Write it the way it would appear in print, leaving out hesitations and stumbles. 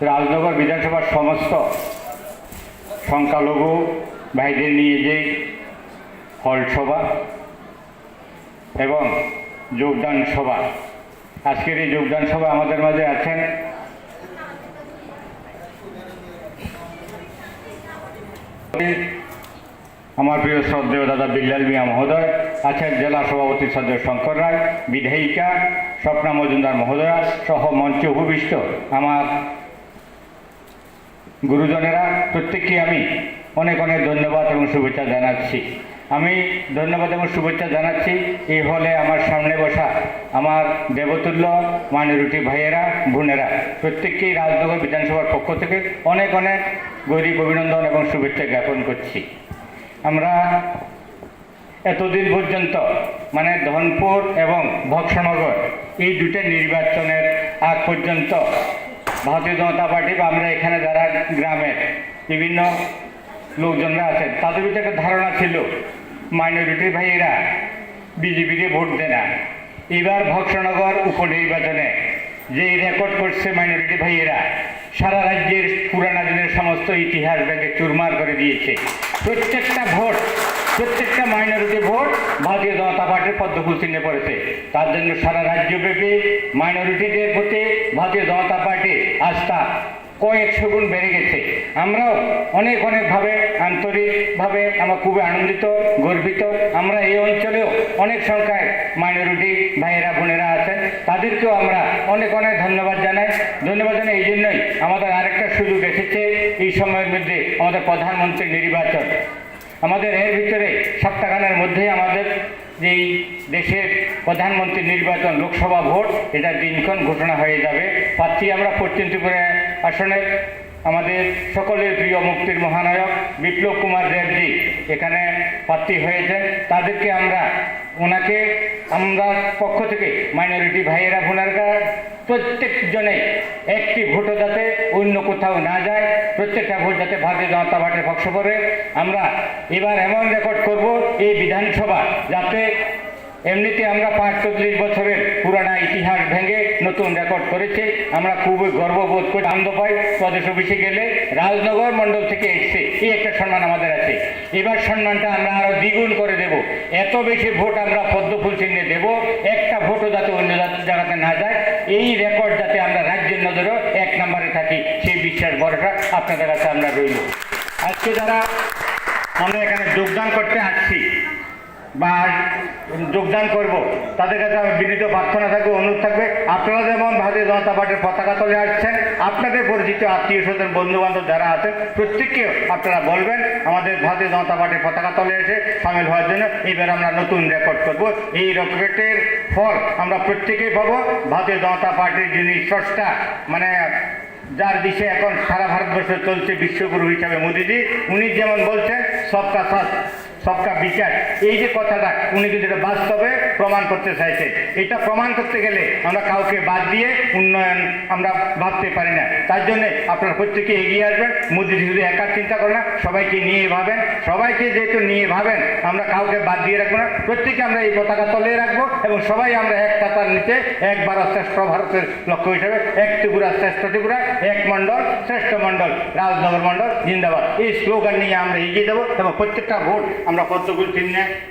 রাজনগর বিধানসভার সমস্ত সংখ্যালঘু ভাইদের নিয়ে যে হল সভা এবং যোগদান সভা, আজকের এই যোগদান সভা আমাদের মাঝে আছেন আমার প্রিয় শ্রদ্ধেয় দাদা বিল্লাল মিয়া মহোদয়, আছেন জেলা সভাপতি শ্রদ্ধেয় শঙ্কর রায়, বিধায়িকা স্বপ্না মজুমদার মহোদয়া সহ মঞ্চে উপবিষ্ট আমার গুরুজনেরা, প্রত্যেককে আমি অনেক অনেক ধন্যবাদ এবং শুভেচ্ছা জানাচ্ছি। আমি ধন্যবাদ এবং শুভেচ্ছা জানাচ্ছি এই হলে আমার সামনে বসা আমার দেবতুল্য মাইনরিটি ভাইয়েরা বোনেরা, প্রত্যেককেই রাজনগর বিধানসভার পক্ষ থেকে অনেক অনেক গৌরী অভিনন্দন এবং শুভেচ্ছা জ্ঞাপন করছি। আমরা এতদিন পর্যন্ত ধনপুর এবং ভক্সনগর এই দুটো নির্বাচনের আগ পর্যন্ত ভারতীয় জনতা পার্টি বা আমরা এখানে যারা গ্রামের বিভিন্ন লোকজনরা আছেন তাদের ভিতরে একটা ধারণা ছিল মাইনরিটি ভাইয়েরা বিজেপিকে ভোট দেয় না। এবার ভক্সনগর উপনির্বাচনে যে রেকর্ড করছে মাইনরিটি ভাইয়েরা, সারা রাজ্যের পুরানা দিনের সমস্ত ইতিহাস ব্যাংকে চুরমার করে দিয়েছে। প্রত্যেকটা ভোট, প্রত্যেকটা মাইনরিটি ভোট ভারতীয় জনতা পার্টির পদ্মফুল চিহ্নে পড়েছে। তার জন্য সারা রাজ্যব্যাপী মাইনরিটিদের প্রতি ভারতীয় জনতা পার্টির আস্থা কয়েকশো গুণ বেড়ে গেছে। আমরাও অনেকভাবে আন্তরিকভাবে আমরা খুবই আনন্দিত, গর্বিত। আমরা এই অঞ্চলেও অনেক সংখ্যায় মাইনরিটি ভাইয়েরা বোনেরা আছেন, তাদেরকেও আমরা অনেক ধন্যবাদ জানাই। এই জন্যই আমাদের আরেকটা সুযোগ এসেছে এই সময়ের মধ্যে আমাদের প্রধানমন্ত্রীর নির্বাচন। আমাদের এর ভিতরে সপ্তাহখানের মধ্যেই আমাদের যেই দেশের প্রধানমন্ত্রী নির্বাচন, লোকসভা ভোট, এটা দিনক্ষণ ঘোষণা হয়ে যাবে। প্রার্থী আমরা পশ্চিম ত্রিপুরা আসনে আমাদের সকলের প্রিয় মুক্তির মহানায়ক বিপ্লব কুমার দেবজি এখানে প্রার্থী হয়েছেন। তাদেরকে ওনাকে আমরা পক্ষ থেকে মাইনরিটি ভাইয়েরা বোনেরা প্রত্যেকজনে একটি ভোটও যাতে অন্য কোথাও না যায়, প্রত্যেকটা ভোট যাতে ভারতীয় জনতা পার্টির পক্ষ করে। আমরা এবার এমন রেকর্ড করব এই বিধানসভা, যাতে এমনিতে আমরা ৪৫ বছরের পুরানা ইতিহাস ভেঙে নতুন রেকর্ড করেছে। আমরা খুবই গর্ববোধ করে আনন্দ পাই। প্রদেশ অফিসে গেলে রাজনগর মণ্ডল থেকে এসছে, এই একটা সম্মান আমাদের আছে। এবার সম্মানটা আমরা আরো দ্বিগুণ করে দেব। এত বেশি ভোট আমরা পদ্মফুল চিহ্নে দেব, একটা ভোটও যাতে অন্য জায়গাতে না যায়। এই রেকর্ড যাতে আমরা রাজ্যের নজরেও ১ নম্বরে থাকি, সেই বিশ্বাস ভরসা আপনাদের কাছে আমরা রইল। আজকে যারা আমরা এখানে যোগদান করতে আসছি বা যোগদান করব, তাদের কাছে আমি বিনীত প্রার্থনা থাকবে, অনুরোধ থাকবে, আপনারা যেমন ভারতীয় জনতা পার্টির পতাকা তলে আসছেন, আপনাদের পরিচিত আত্মীয় স্বজন বন্ধু বান্ধব যারা আছেন প্রত্যেককে আপনারা বলবেন আমাদের ভারতীয় জনতা পার্টির পতাকা তলে এসে সামিল হওয়ার জন্য। এইবার আমরা নতুন রেকর্ড করব। এই রেকর্ডের ফল আমরা প্রত্যেকেই পাবো। ভারতীয় জনতা পার্টির যিনি স্রষ্টা, যার দিশে এখন সারা ভারতবর্ষে চলছে বিশ্বগুরু হিসাবে মোদিজি, উনি যেমন বলছেন সবকা সাথ সবকা বিকাশ, এই যে কথাটা উনি কিন্তু এটা বাস্তবে প্রমাণ করতে চাইছে। এটা প্রমাণ করতে গেলে আমরা কাউকে বাদ দিয়ে উন্নয়ন আমরা ভাবতে পারি না। তার জন্য আপনারা প্রত্যেকে এগিয়ে আসবেন। মোদিজি শুধু একা চিন্তা করে না, সবাইকে নিয়ে ভাবেন। সবাইকে যেহেতু নিয়ে ভাবেন, আমরা কাউকে বাদ দিয়ে রাখবো না, প্রত্যেকে আমরা এই পতাকা তলে রাখবো এবং সবাই আমরা এক পাতার নিচে এক ভারত শ্রেষ্ঠ ভারতের লক্ষ্য হিসাবে এক ত্রিপুরা শ্রেষ্ঠ ত্রিপুরা, এক মণ্ডল শ্রেষ্ঠ মণ্ডল, রাজনগর মণ্ডল জিন্দাবাদ, এই স্লোগান নিয়ে আমরা এগিয়ে যাবো এবং প্রত্যেকটা ভোট আমরা পদ্মফুল চিহ্নে